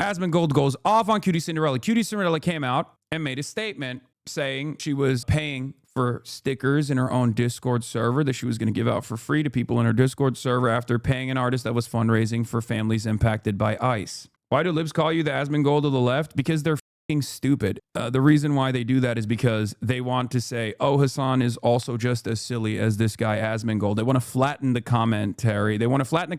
Asmongold goes off on QTCinderella. QTCinderella came out and made a statement saying she was paying for stickers in her own Discord server that she was going to give out for free to people in her Discord server after paying an artist that was fundraising for families impacted by ICE. Why do libs call you the Asmongold of the left? Because they're fucking stupid. The reason why they do that is because they want to say, oh, Hassan is also just as silly as this guy Asmongold. They want to flatten the commentary. They want to flatten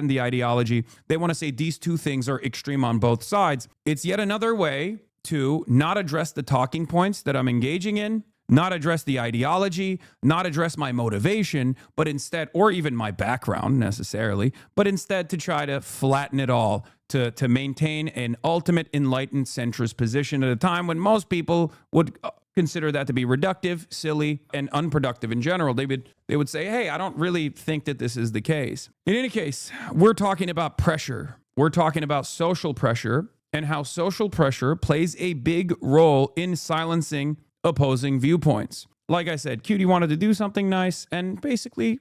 the ideology. They want to say these two things are extreme on both sides. It's yet another way to not address the talking points that I'm engaging in, not address the ideology, not address my motivation, but instead, or even my background necessarily, but instead to try to flatten it all, to maintain an ultimate enlightened centrist position at a time when most people would consider that to be reductive, silly, and unproductive in general. They would say, hey, I don't really think that this is the case. In any case, we're talking about pressure. We're talking about social pressure and how social pressure plays a big role in silencing opposing viewpoints. Like I said, Cutie wanted to do something nice and basically,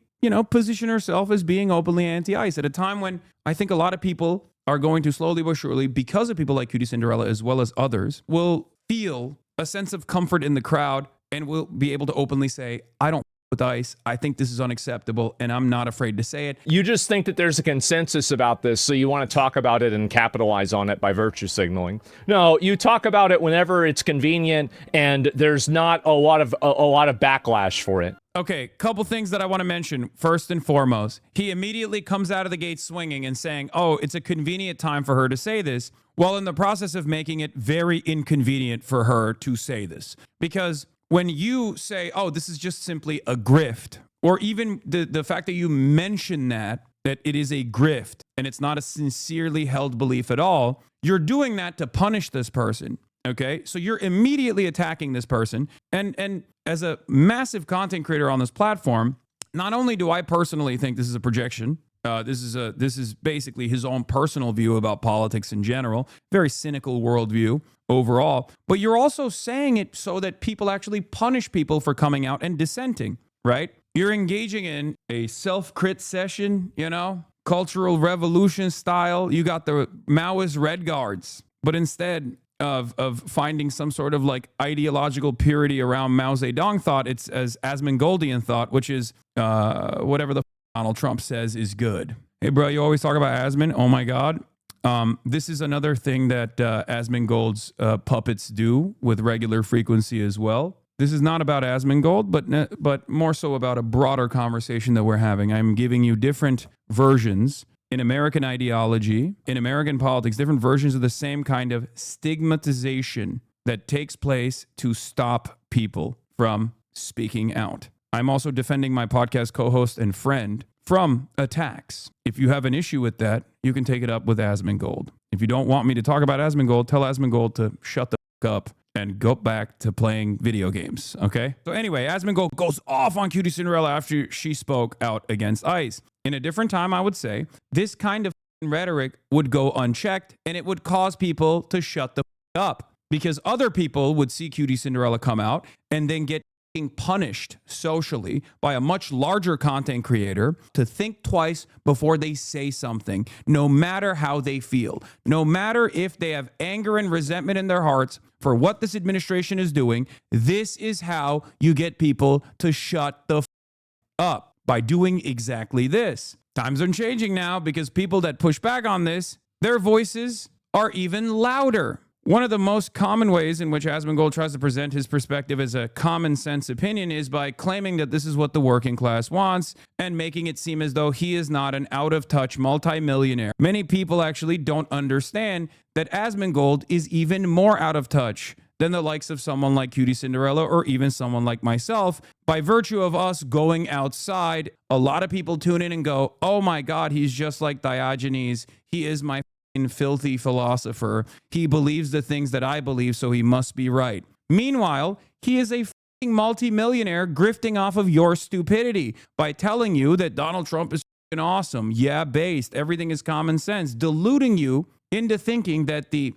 position herself as being openly anti-ICE at a time when I think a lot of people are going to slowly but surely, because of people like QTCinderella as well as others, will feel a sense of comfort in the crowd and will be able to openly say, I don't with ICE. I think this is unacceptable, and I'm not afraid to say it. You just think that there's a consensus about this, so you want to talk about it and capitalize on it by virtue signaling. No, you talk about it whenever it's convenient, and there's not a lot of backlash for it. Okay, couple things that I want to mention. First and foremost, he immediately comes out of the gate swinging and saying, oh, it's a convenient time for her to say this, while in the process of making it very inconvenient for her to say this. Because when you say, oh, this is just simply a grift, or even the fact that you mention that it is a grift and it's not a sincerely held belief at all, you're doing that to punish this person, okay? So you're immediately attacking this person. And as a massive content creator on this platform, not only do I personally think this is a projection, this is basically his own personal view about politics in general, very cynical worldview overall, but you're also saying it so that people actually punish people for coming out and dissenting, right? You're engaging in a self-crit session, cultural revolution style. You got the Maoist Red Guards, but instead of finding some sort of like ideological purity around Mao Zedong thought, it's as Asmongoldian thought, which is whatever the Donald Trump says is good. Hey, bro, you always talk about Asmon. Oh, my God. This is another thing that Asmongold's puppets do with regular frequency as well. This is not about Asmongold, but more so about a broader conversation that we're having. I'm giving you different versions in American ideology, in American politics, different versions of the same kind of stigmatization that takes place to stop people from speaking out. I'm also defending my podcast co-host and friend from attacks. If you have an issue with that, you can take it up with Asmongold. If you don't want me to talk about Asmongold, tell Asmongold to shut the fuck up and go back to playing video games, okay? So anyway, Asmongold goes off on QTCinderella after she spoke out against ICE. In a different time, I would say, this kind of rhetoric would go unchecked and it would cause people to shut the fuck up because other people would see QTCinderella come out and then get punished socially by a much larger content creator to think twice before they say something, no matter how they feel, no matter if they have anger and resentment in their hearts for what this administration is doing. This is how you get people to shut the up, by doing exactly this. Times are changing now because people that push back on this, their voices are even louder. One of the most common ways in which Asmongold tries to present his perspective as a common sense opinion is by claiming that this is what the working class wants and making it seem as though he is not an out-of-touch multimillionaire. Many people actually don't understand that Asmongold is even more out of touch than the likes of someone like QTCinderella or even someone like myself. By virtue of us going outside, a lot of people tune in and go, oh my God, he's just like Diogenes. He is my filthy philosopher. He believes the things that I believe, so he must be right. Meanwhile, he is a multi-millionaire grifting off of your stupidity by telling you that Donald Trump is awesome. Yeah, based. Everything is common sense. Deluding you into thinking that the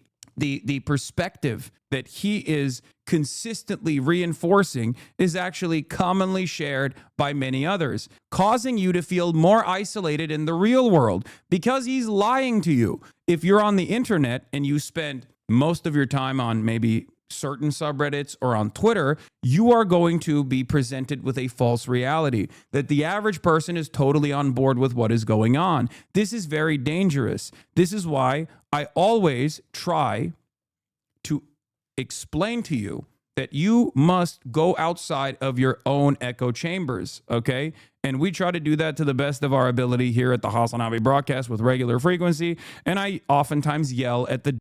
perspective that he is consistently reinforcing is actually commonly shared by many others, causing you to feel more isolated in the real world because he's lying to you. If you're on the internet and you spend most of your time on maybe certain subreddits or on Twitter, you are going to be presented with a false reality that the average person is totally on board with what is going on. This is very dangerous. This is why I always try to explain to you that you must go outside of your own echo chambers, okay? And we try to do that to the best of our ability here at the Hasanabi broadcast with regular frequency. And I oftentimes yell at the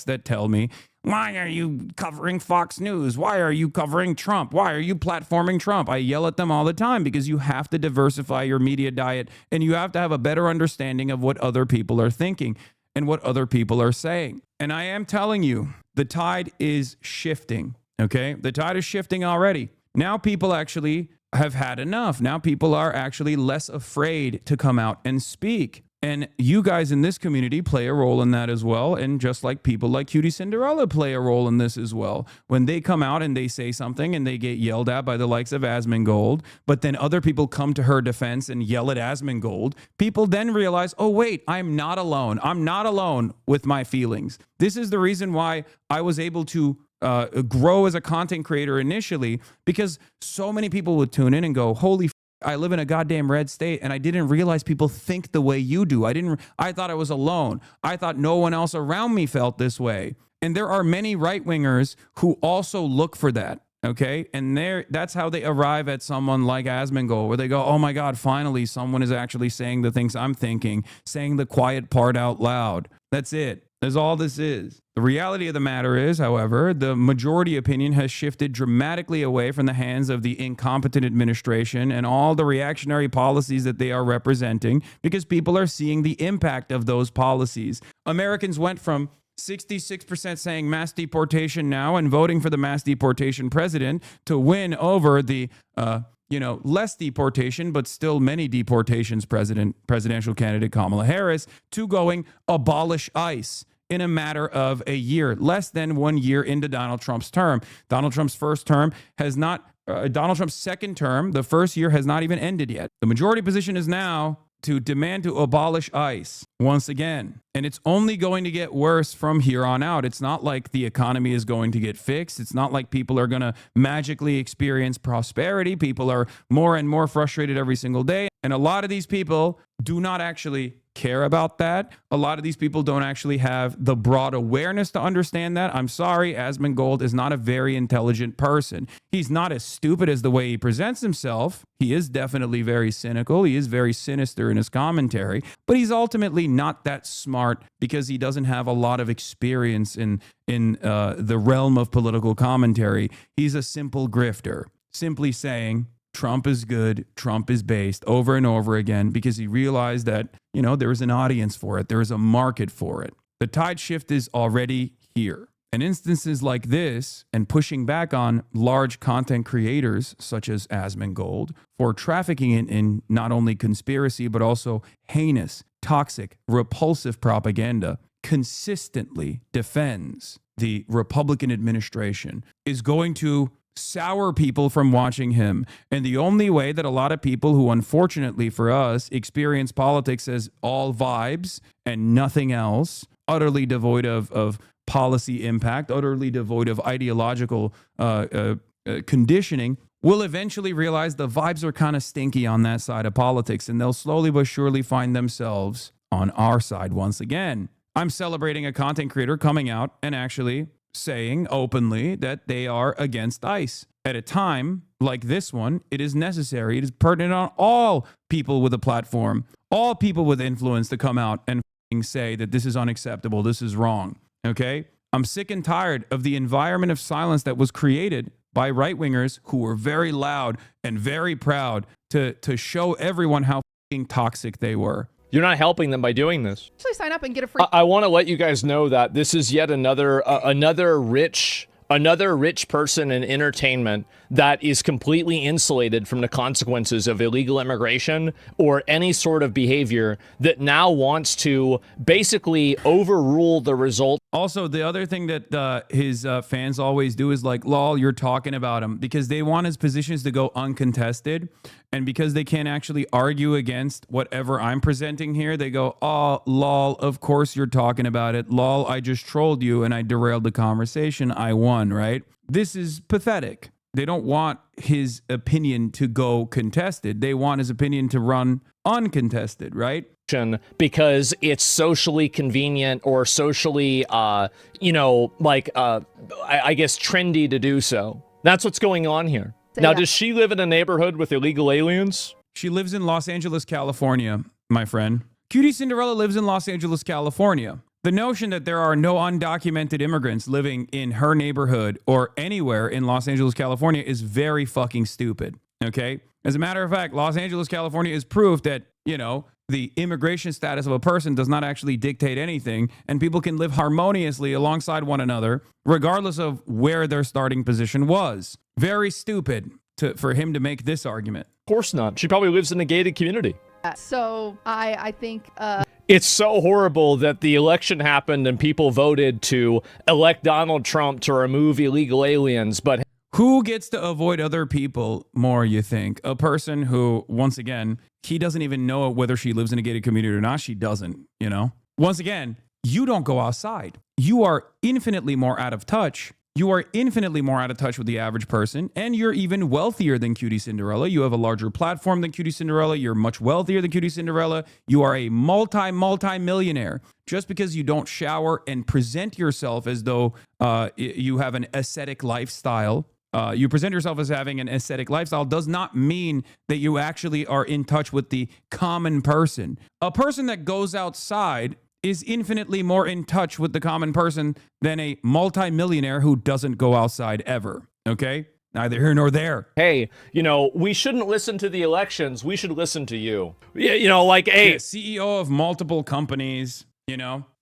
that tell me, why are you covering Fox News? Why are you covering Trump? Why are you platforming Trump? I yell at them all the time because you have to diversify your media diet and you have to have a better understanding of what other people are thinking and what other people are saying. And I am telling you, the tide is shifting, okay? The tide is shifting already. Now people actually have had enough. Now people are actually less afraid to come out and speak. And you guys in this community play a role in that as well. And just like people like QTCinderella play a role in this as well. When they come out and they say something and they get yelled at by the likes of Asmongold, but then other people come to her defense and yell at Asmongold, people then realize, oh, wait, I'm not alone. I'm not alone with my feelings. This is the reason why I was able to grow as a content creator initially, because so many people would tune in and go, holy I live in a goddamn red state and I didn't realize people think the way you do. I thought I was alone. I thought no one else around me felt this way. And there are many right-wingers who also look for that. Okay. And that's how they arrive at someone like Asmongold, where they go, oh my God, finally someone is actually saying the things I'm thinking, saying the quiet part out loud. That's it. That's all this is. The reality of the matter is, however, the majority opinion has shifted dramatically away from the hands of the incompetent administration and all the reactionary policies that they are representing, because people are seeing the impact of those policies. Americans went from 66% saying mass deportation now and voting for the mass deportation president to win over the less deportation, but still many deportations presidential candidate Kamala Harris, to going abolish ICE in a matter of a year, less than 1 year into Donald Trump's term. Donald Trump's first term has not, Donald Trump's second term, the first year has not even ended yet. The majority position is now to demand to abolish ICE once again. And it's only going to get worse from here on out. It's not like the economy is going to get fixed. It's not like people are going to magically experience prosperity. People are more and more frustrated every single day. And a lot of these people do not actually care about that. A lot of these people don't actually have the broad awareness to understand that. I'm sorry, Asmongold is not a very intelligent person. He's not as stupid as the way he presents himself. He is definitely very cynical. He is very sinister in his commentary, but he's ultimately not that smart because he doesn't have a lot of experience in the realm of political commentary. He's a simple grifter, simply saying Trump is good, Trump is based over and over again because he realized that, there is an audience for it. There is a market for it. The tide shift is already here. And instances like this and pushing back on large content creators such as Asmongold for trafficking in not only conspiracy, but also heinous, toxic, repulsive propaganda consistently defends the Republican administration is going to sour people from watching him. And the only way that a lot of people who, unfortunately for us, experience politics as all vibes and nothing else, utterly devoid of policy impact, utterly devoid of ideological conditioning, will eventually realize the vibes are kind of stinky on that side of politics, and they'll slowly but surely find themselves on our side once again. I'm celebrating a content creator coming out and actually saying openly that they are against ICE. At a time like this one, it is necessary, it is pertinent on all people with a platform, all people with influence to come out and say that this is unacceptable, this is wrong, okay? I'm sick and tired of the environment of silence that was created by right-wingers who were very loud and very proud to show everyone how toxic they were. You're not helping them by doing this. Actually sign up and get a free... I want to let you guys know that this is yet another rich another rich person in entertainment that is completely insulated from the consequences of illegal immigration or any sort of behavior that now wants to basically overrule the result. Also, the other thing that his fans always do is like, lol, you're talking about him, because they want his positions to go uncontested. And because they can't actually argue against whatever I'm presenting here, they go, oh, lol, of course you're talking about it. Lol, I just trolled you and I derailed the conversation. I won, right? This is pathetic. They don't want his opinion to go contested. They want his opinion to run uncontested, right? Because it's socially convenient or socially, I guess trendy to do so. That's what's going on here. Now, does she live in a neighborhood with illegal aliens? She lives in Los Angeles, California, my friend. QTCinderella lives in Los Angeles, California. The notion that there are no undocumented immigrants living in her neighborhood or anywhere in Los Angeles, California is very fucking stupid, okay? As a matter of fact, Los Angeles, California is proof that, the immigration status of a person does not actually dictate anything, and people can live harmoniously alongside one another, regardless of where their starting position was. Very stupid for him to make this argument. Of course not. She probably lives in a gated community. So I think... It's so horrible that the election happened and people voted to elect Donald Trump to remove illegal aliens, but... Who gets to avoid other people more, you think? A person who, once again, he doesn't even know whether she lives in a gated community or not. She doesn't, Once again, you don't go outside. You are infinitely more out of touch. You are infinitely more out of touch with the average person, and you're even wealthier than QTCinderella. You have a larger platform than QTCinderella. You're much wealthier than QTCinderella. You are a multi-millionaire. Just because you don't shower and present yourself as though you have an ascetic lifestyle, you present yourself as having an ascetic lifestyle, does not mean that you actually are in touch with the common person. A person that goes outside is infinitely more in touch with the common person than a multimillionaire who doesn't go outside ever. Okay? Neither here nor there. Hey, we shouldn't listen to the elections. We should listen to you. Hey. Yeah, CEO of multiple companies,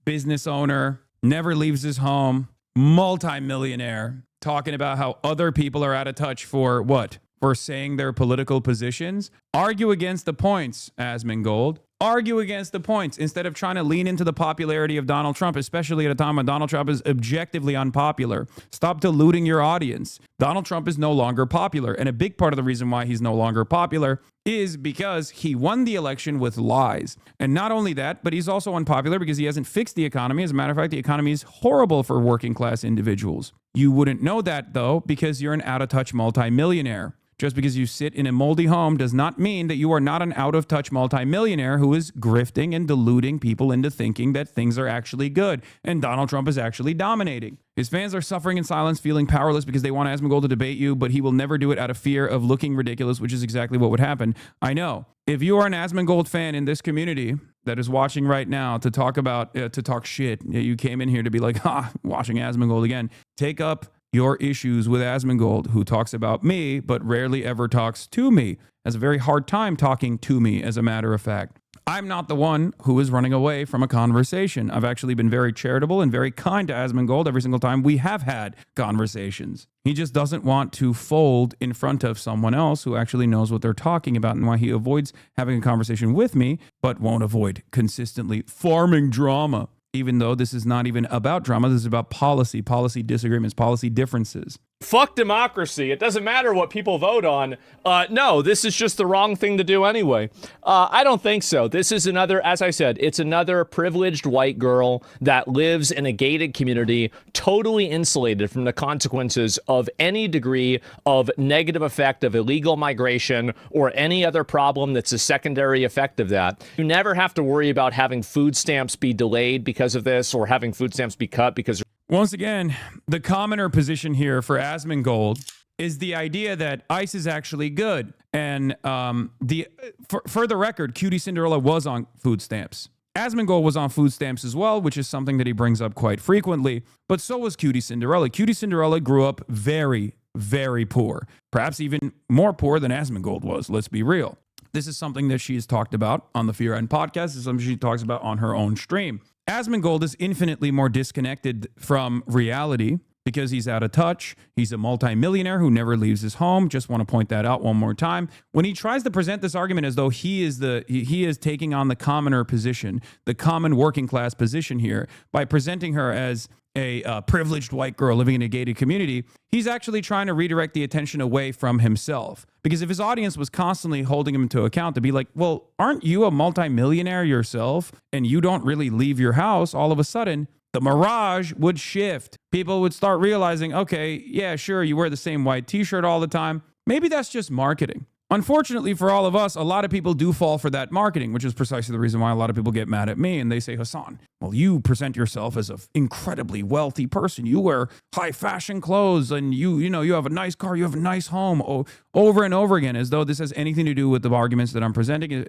business owner, never leaves his home, multimillionaire, talking about how other people are out of touch for what? For saying their political positions. Argue against the points, Asmongold. Argue against the points instead of trying to lean into the popularity of Donald Trump, especially at a time when Donald Trump is objectively unpopular. Stop deluding your audience. Donald Trump is no longer popular. And a big part of the reason why he's no longer popular is because he won the election with lies. And not only that, but he's also unpopular because he hasn't fixed the economy. As a matter of fact, the economy is horrible for working class individuals. You wouldn't know that, though, because you're an out-of-touch multimillionaire. Just because you sit in a moldy home does not mean that you are not an out-of-touch multimillionaire who is grifting and deluding people into thinking that things are actually good and Donald Trump is actually dominating. His fans are suffering in silence, feeling powerless because they want Asmongold to debate you, but he will never do it out of fear of looking ridiculous, which is exactly what would happen. I know. If you are an Asmongold fan in this community that is watching right now to talk shit, you came in here to be like, watching Asmongold again, take up your issues with Asmongold, who talks about me, but rarely ever talks to me, has a very hard time talking to me, as a matter of fact. I'm not the one who is running away from a conversation. I've actually been very charitable and very kind to Asmongold every single time we have had conversations. He just doesn't want to fold in front of someone else who actually knows what they're talking about, and why he avoids having a conversation with me, but won't avoid consistently farming drama. Even though this is not even about drama, this is about policy disagreements, policy differences. Fuck democracy. It doesn't matter what people vote on. No, this is just the wrong thing to do anyway. I don't think so. This is another, as I said, it's another privileged white girl that lives in a gated community, totally insulated from the consequences of any degree of negative effect of illegal migration or any other problem that's a secondary effect of that. You never have to worry about having food stamps be delayed because of this, or having food stamps be cut because... Once again, the commoner position here for Asmongold is the idea that ICE is actually good. And for the record, QTCinderella was on food stamps. Asmongold was on food stamps as well, which is something that he brings up quite frequently. But so was QTCinderella. QTCinderella grew up very, very poor. Perhaps even more poor than Asmongold was, let's be real. This is something that she has talked about on the Fear End podcast. This is something she talks about on her own stream. Asmongold is infinitely more disconnected from reality because he's out of touch. He's a multimillionaire who never leaves his home. Just want to point that out one more time. When he tries to present this argument as though he is taking on the commoner position, the common working class position here, by presenting her as a privileged white girl living in a gated community, he's actually trying to redirect the attention away from himself. Because if his audience was constantly holding him to account to be like, well, aren't you a multimillionaire yourself and you don't really leave your house, all of a sudden, the mirage would shift. People would start realizing, okay, yeah, sure, you wear the same white t-shirt all the time. Maybe that's just marketing. Unfortunately for all of us, a lot of people do fall for that marketing, which is precisely the reason why a lot of people get mad at me and they say, Hassan, well, you present yourself as an incredibly wealthy person. You wear high fashion clothes and you have a nice car, you have a nice home, over and over again, as though this has anything to do with the arguments that I'm presenting,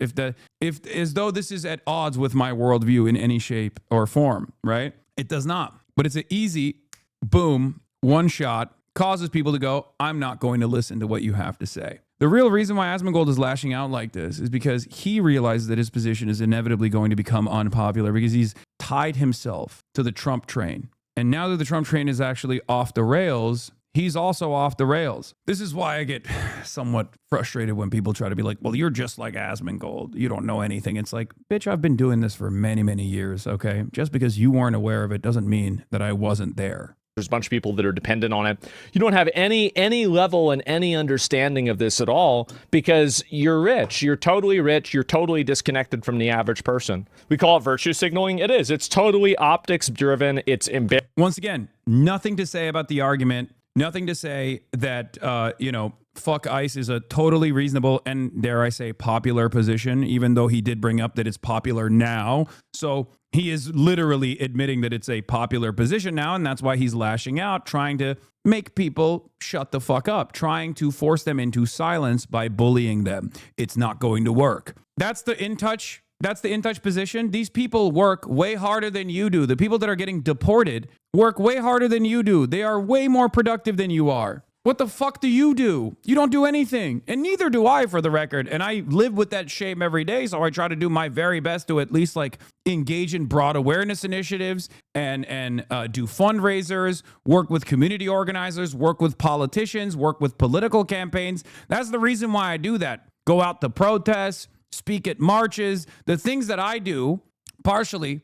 as though this is at odds with my worldview in any shape or form, right? It does not. But it's an easy, boom, one shot, causes people to go, I'm not going to listen to what you have to say. The real reason why Asmongold is lashing out like this is because he realizes that his position is inevitably going to become unpopular because he's tied himself to the Trump train. And now that the Trump train is actually off the rails, he's also off the rails. This is why I get somewhat frustrated when people try to be like, well, you're just like Asmongold. You don't know anything. It's like, bitch, I've been doing this for many, many years, okay? Just because you weren't aware of it doesn't mean that I wasn't there. There's a bunch of people that are dependent on it. You don't have any level and any understanding of this at all because you're rich. You're totally rich. You're totally disconnected from the average person. We call it virtue signaling. It is. It's totally optics driven. It's embarrassing. Once again, nothing to say about the argument. Nothing to say that, fuck ICE is a totally reasonable and, dare I say, popular position, even though he did bring up that it's popular now. So he is literally admitting that it's a popular position now, and that's why he's lashing out, trying to make people shut the fuck up, trying to force them into silence by bullying them. It's not going to work. That's the in touch position. These people work way harder than you do. The people that are getting deported work way harder than you do. They are way more productive than you are. What the fuck do? You don't do anything. And neither do I, for the record. And I live with that shame every day. So I try to do my very best to at least engage in broad awareness initiatives and do fundraisers, work with community organizers, work with politicians, work with political campaigns. That's the reason why I do that. Go out to protests, speak at marches. The things that I do, partially,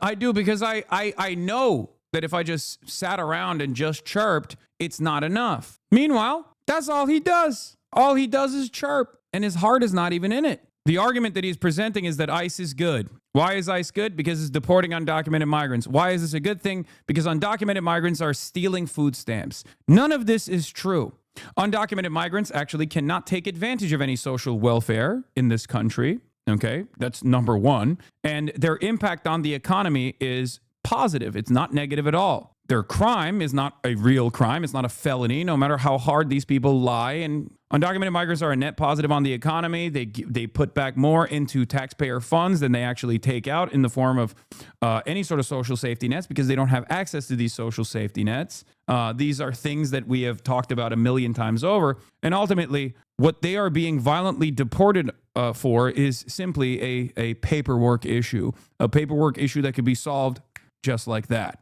I do because I know that if I just sat around and just chirped, it's not enough. Meanwhile, that's all he does. All he does is chirp, and his heart is not even in it. The argument that he's presenting is that ICE is good. Why is ICE good? Because it's deporting undocumented migrants. Why is this a good thing? Because undocumented migrants are stealing food stamps. None of this is true. Undocumented migrants actually cannot take advantage of any social welfare in this country. Okay, that's number one. And their impact on the economy is positive. It's not negative at all. Their crime is not a real crime. It's not a felony, no matter how hard these people lie. And undocumented migrants are a net positive on the economy. They put back more into taxpayer funds than they actually take out in the form of any sort of social safety nets because they don't have access to these social safety nets. These are things that we have talked about a million times over. And ultimately, what they are being violently deported for is simply a paperwork issue, a paperwork issue that could be solved just like that.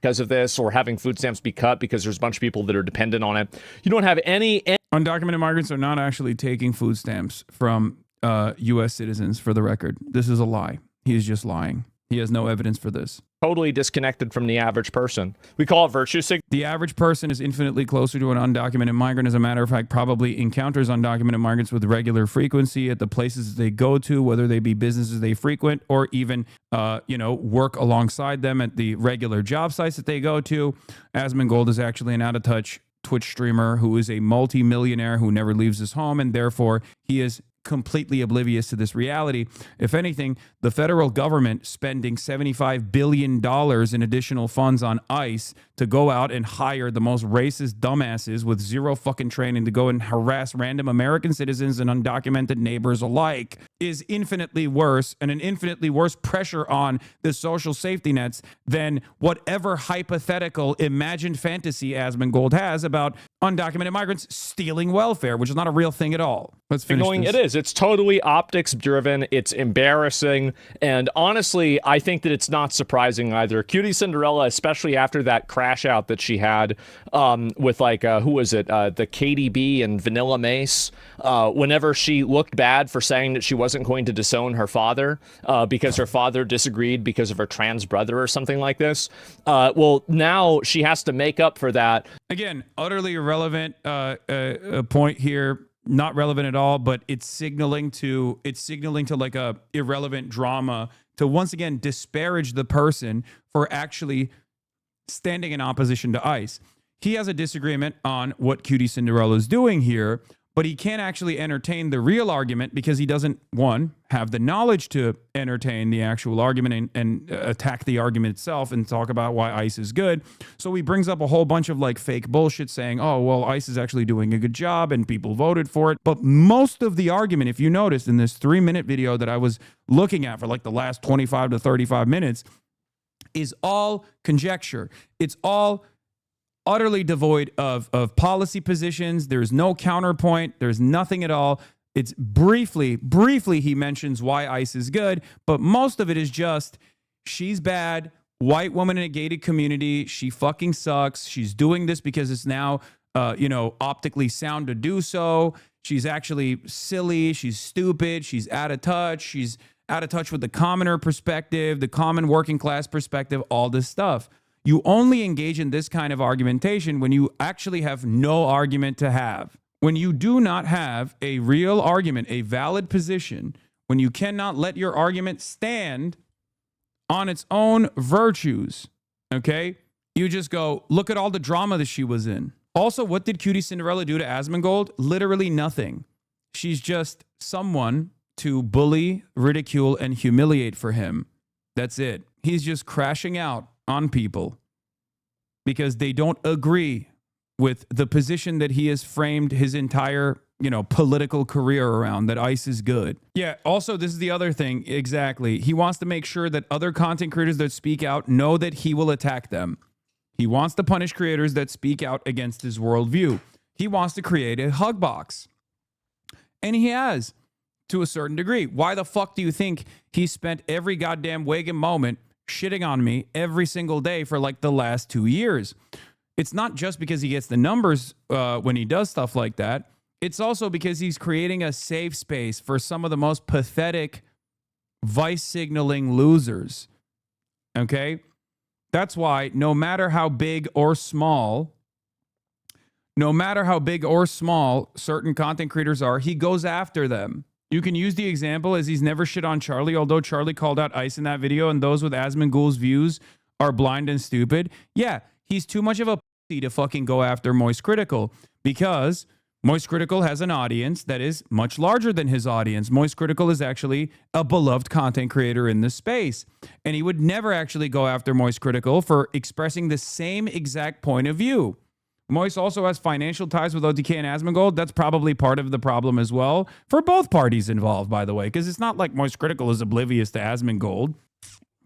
Because of this, or having food stamps be cut because there's a bunch of people that are dependent on it. You don't have any... Undocumented migrants are not actually taking food stamps from U.S. citizens, for the record. This is a lie. He is just lying. He has no evidence for this. Totally disconnected from the average person. We call it virtue signaling. The average person is infinitely closer to an undocumented migrant. As a matter of fact, probably encounters undocumented migrants with regular frequency at the places they go to, whether they be businesses they frequent or even, work alongside them at the regular job sites that they go to. Asmongold is actually an out-of-touch Twitch streamer who is a multi-millionaire who never leaves his home, and therefore he is completely oblivious to this reality. If anything, the federal government spending $75 billion in additional funds on ICE to go out and hire the most racist dumbasses with zero fucking training to go and harass random American citizens and undocumented neighbors alike is infinitely worse and an infinitely worse pressure on the social safety nets than whatever hypothetical imagined fantasy Asmongold has about undocumented migrants stealing welfare, which is not a real thing at all. Let's finish Signaling, this. it is. It's totally optics driven. It's embarrassing. And honestly, I think that it's not surprising either. QTCinderella, especially after that crash out that she had with like, who was it? The KDB and Vanilla Mace. Whenever she looked bad for saying that she wasn't going to disown her father because her father disagreed because of her trans brother or something like this. Well, now she has to make up for that. Again, utterly irrelevant point here. Not relevant at all, but it's signaling to like a irrelevant drama to once again disparage the person for actually standing in opposition to ICE. He has a disagreement on what QTCinderella is doing here, but he can't actually entertain the real argument because he doesn't, one, have the knowledge to entertain the actual argument and attack the argument itself and talk about why ICE is good. So he brings up a whole bunch of like fake bullshit saying, oh, well, ICE is actually doing a good job and people voted for it. But most of the argument, if you noticed in this 3-minute video that I was looking at for like the last 25 to 35 minutes, is all conjecture. It's all utterly devoid of policy positions. There's no counterpoint. There's nothing at all. It's briefly he mentions why ICE is good, but most of it is just she's bad, white woman in a gated community, she fucking sucks. She's doing this because it's now optically sound to do so. She's actually silly, she's stupid, she's out of touch, she's out of touch with the commoner perspective, the common working class perspective, all this stuff. You only engage in this kind of argumentation when you actually have no argument to have. When you do not have a real argument, a valid position, when you cannot let your argument stand on its own virtues, okay? You just go, look at all the drama that she was in. Also, what did QTCinderella do to Asmongold? Literally nothing. She's just someone to bully, ridicule, and humiliate for him. That's it. He's just crashing out on people because they don't agree with the position that he has framed his entire, political career around, that ICE is good. Yeah, also, this is the other thing, exactly. He wants to make sure that other content creators that speak out know that he will attack them. He wants to punish creators that speak out against his worldview. He wants to create a hug box. And he has, to a certain degree. Why the fuck do you think he spent every goddamn waking moment shitting on me every single day for like the last 2 years? It's not just because he gets the numbers when he does stuff like that. It's also because he's creating a safe space for some of the most pathetic vice signaling losers. Okay? That's why no matter how big or small certain content creators are, he goes after them. You can use the example as he's never shit on Charlie, although Charlie called out ICE in that video, and those with Asmongold's views are blind and stupid. Yeah, he's too much of a pussy to fucking go after Moist Critical because Moist Critical has an audience that is much larger than his audience. Moist Critical is actually a beloved content creator in this space, and he would never actually go after Moist Critical for expressing the same exact point of view. Moist also has financial ties with OTK and Asmongold. That's probably part of the problem as well for both parties involved, by the way, because it's not like Moist Critical is oblivious to Asmongold.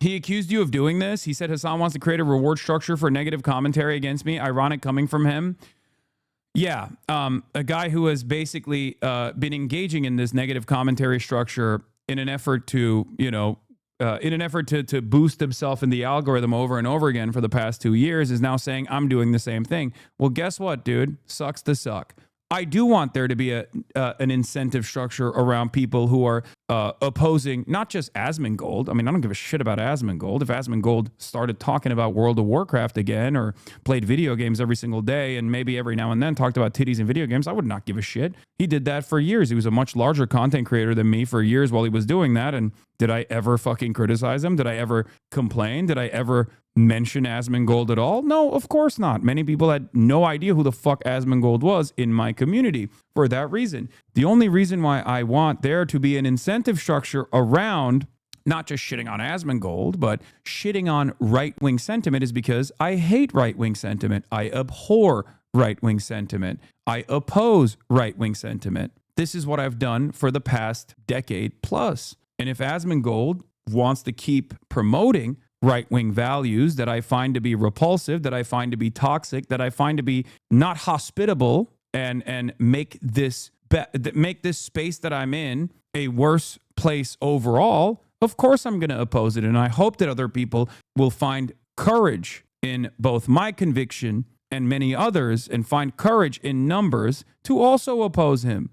He accused you of doing this. He said Hassan wants to create a reward structure for negative commentary against me. Ironic coming from him. Yeah, a guy who has basically been engaging in this negative commentary structure in an effort to, to boost himself in the algorithm over and over again for the past 2 years is now saying, I'm doing the same thing. Well, guess what, dude? Sucks to suck. I do want there to be an incentive structure around people who are opposing not just Asmongold. I mean, I don't give a shit about Asmongold. If Asmongold started talking about World of Warcraft again or played video games every single day and maybe every now and then talked about titties and video games, I would not give a shit. He did that for years. He was a much larger content creator than me for years while he was doing that. And did I ever fucking criticize him? Did I ever complain? Did I ever mention Asmongold at all? No, of course not. Many people had no idea who the fuck Asmongold was in my community for that reason. The only reason why I want there to be an incentive structure around not just shitting on Asmongold, but shitting on right-wing sentiment is because I hate right-wing sentiment. I abhor right-wing sentiment. I oppose right-wing sentiment. This is what I've done for the past decade plus. And if Asmongold wants to keep promoting right-wing values that I find to be repulsive, that I find to be toxic, that I find to be not hospitable, and make this make this space that I'm in a worse place overall, of course I'm going to oppose it. And I hope that other people will find courage in both my conviction and many others, and find courage in numbers to also oppose him.